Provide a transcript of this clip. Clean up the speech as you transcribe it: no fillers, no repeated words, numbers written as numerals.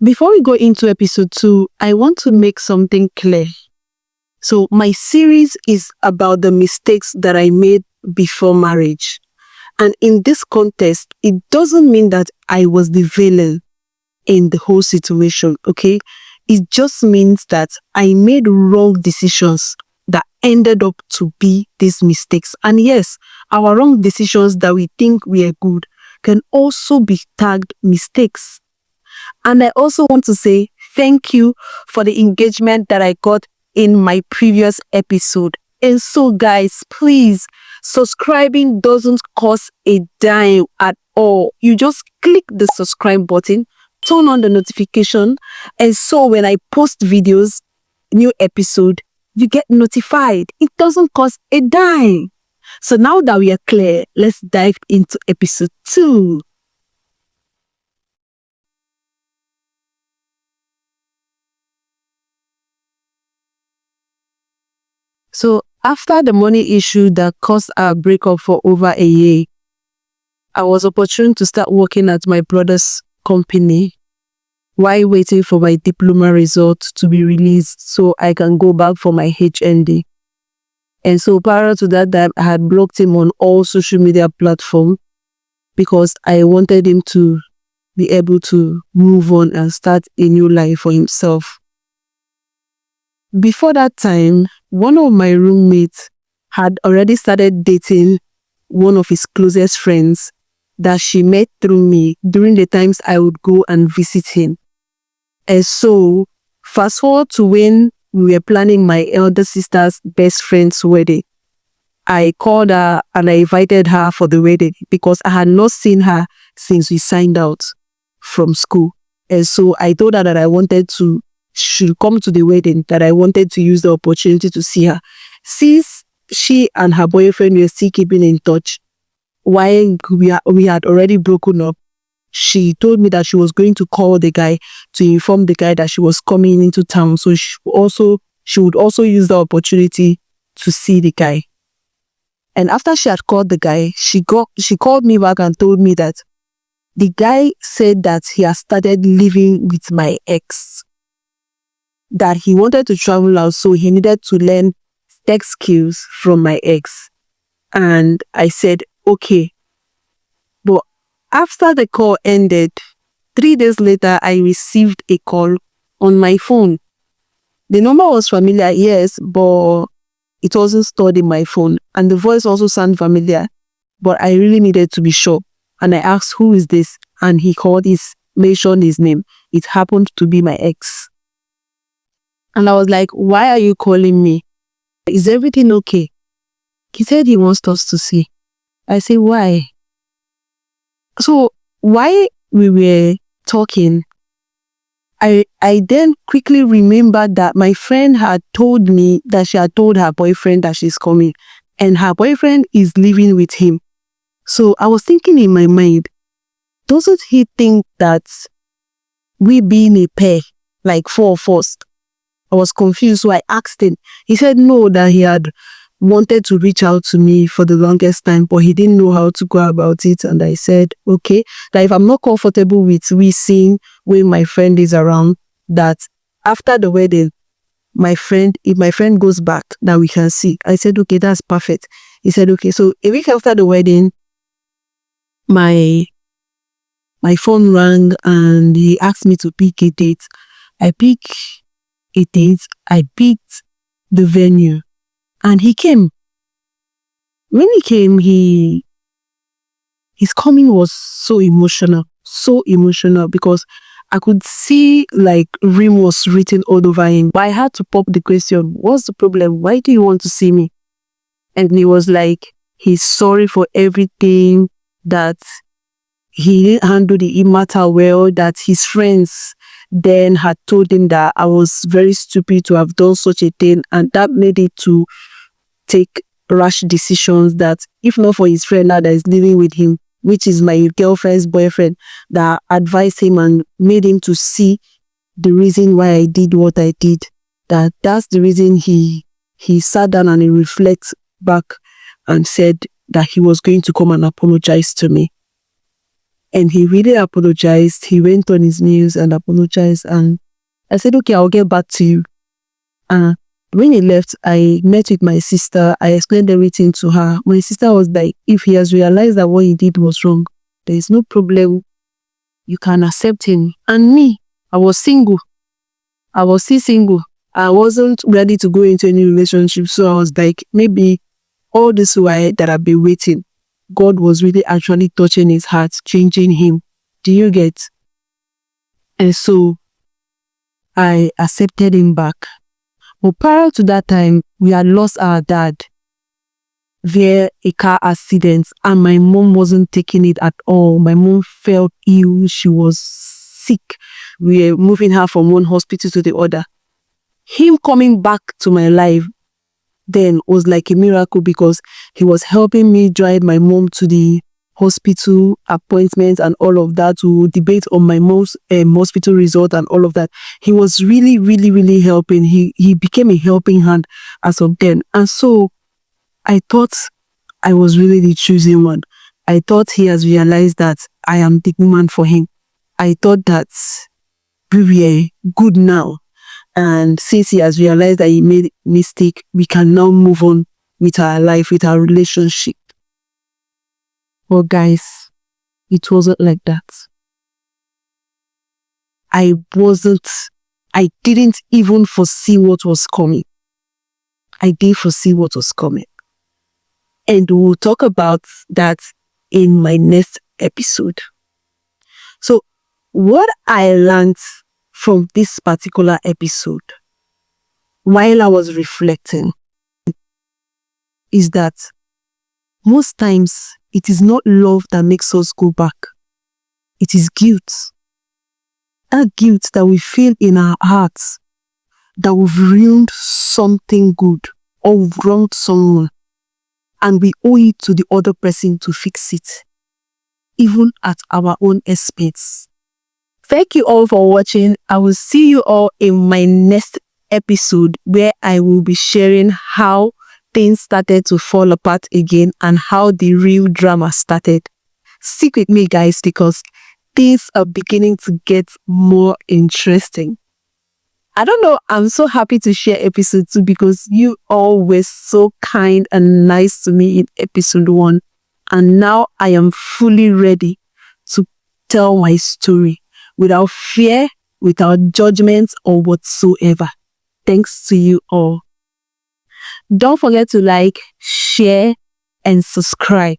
Before we go into episode 2, I want to make something clear. So my series is about the mistakes that I made before marriage. And in this context, it doesn't mean that I was the villain in the whole situation, okay? It just means that I made wrong decisions that ended up to be these mistakes. And yes, our wrong decisions that we think we are good can also be tagged mistakes. And I also want to say thank you for the engagement that I got in my previous episode. And so guys, please, subscribing doesn't cost a dime at all. You just click the subscribe button, turn on the notification, and so when I post videos, new episode, you get notified. It doesn't cost a dime. So now that we are clear, let's dive into episode 2. So after the money issue that caused our breakup for over a year, I was opportune to start working at my brother's company while waiting for my diploma result to be released so I can go back for my HND. And so prior to that time, I had blocked him on all social media platforms because I wanted him to be able to move on and start a new life for himself. Before that time, one of my roommates had already started dating one of his closest friends that she met through me during the times I would go and visit him. And so, fast forward to when we were planning my elder sister's best friend's wedding. I called her and I invited her for the wedding because I had not seen her since we signed out from school. And so I told her that I wanted to, she should come to the wedding, that I wanted to use the opportunity to see her. Since she and her boyfriend were still keeping in touch, while we had already broken up, she told me that she was going to call the guy to inform the guy that she was coming into town. So she would also use the opportunity to see the guy. And after she had called the guy, she called me back and told me that the guy said that he has started living with my ex, that he wanted to travel out, so he needed to learn tech skills from my ex. And I said, okay. But after the call ended, 3 days later, I received a call on my phone. The number was familiar, yes, but it wasn't stored in my phone. And the voice also sounded familiar, but I really needed to be sure. And I asked, who is this? And he mentioned his name. It happened to be my ex. And I was like, why are you calling me? Is everything okay? He said he wants us to see. I said, why? So while we were talking, I then quickly remembered that my friend had told me that she had told her boyfriend that she's coming, and her boyfriend is living with him. So I was thinking in my mind, doesn't he think that we being a pair, like 4 of us? I was confused, so I asked him. He said no, that he had wanted to reach out to me for the longest time, but he didn't know how to go about it. And I said, okay, that if I'm not comfortable with we seeing when my friend is around, that after the wedding, if my friend goes back, that we can see. I said, okay, that's perfect. He said, okay. So a week after the wedding, my phone rang and he asked me to pick a date. I picked a date. I picked the venue. And he came. When he came, his coming was so emotional because I could see like remorse written all over him. But I had to pop the question, what's the problem? Why do you want to see me? And he was like, he's sorry for everything, that he didn't handle the matter well, that his friends then had told him that I was very stupid to have done such a thing, and that made it to take rash decisions, that if not for his friend now that is living with him, which is my girlfriend's boyfriend, that advised him and made him to see the reason why I did what I did, that's the reason he sat down and he reflects back and said that he was going to come and apologize to me. And he really apologized. He went on his knees and apologized. And I said, okay, I'll get back to you. When he left, I met with my sister. I explained everything to her. My sister was like, if he has realized that what he did was wrong, there is no problem. You can accept him. And me, I was single. I was still single. I wasn't ready to go into any relationship. So I was like, maybe all this while that I've been waiting, God was really actually touching his heart, changing him. Do you get? And so I accepted him back. But prior to that time, we had lost our dad via a car accident, and my mom wasn't taking it at all. My mom felt ill. She was sick. We were moving her from one hospital to the other. Him coming back to my life then was like a miracle, because he was helping me drive my mom to the hospital appointments and all of that, to debate on my mom's hospital result and all of that. He was really, really, really helping. He became a helping hand as of then. And so I thought I was really the choosing one. I thought he has realized that I am the woman for him. I thought that we were good now. And since he has realized that he made a mistake, we can now move on with our life, with our relationship. But guys, it wasn't like that. I didn't even foresee what was coming. I did foresee what was coming. And we'll talk about that in my next episode. So what I learned from this particular episode, while I was reflecting, is that most times it is not love that makes us go back. It is guilt. That guilt that we feel in our hearts that we've ruined something good or we've wronged someone, and we owe it to the other person to fix it, even at our own expense. Thank you all for watching. I will see you all in my next episode, where I will be sharing how things started to fall apart again and how the real drama started. Stick with me, guys, because things are beginning to get more interesting. I don't know, I'm so happy to share episode 2 because you all were so kind and nice to me in episode 1. And now I am fully ready to tell my story without fear, without judgment or whatsoever. Thanks to you all. Don't forget to like, share, and subscribe.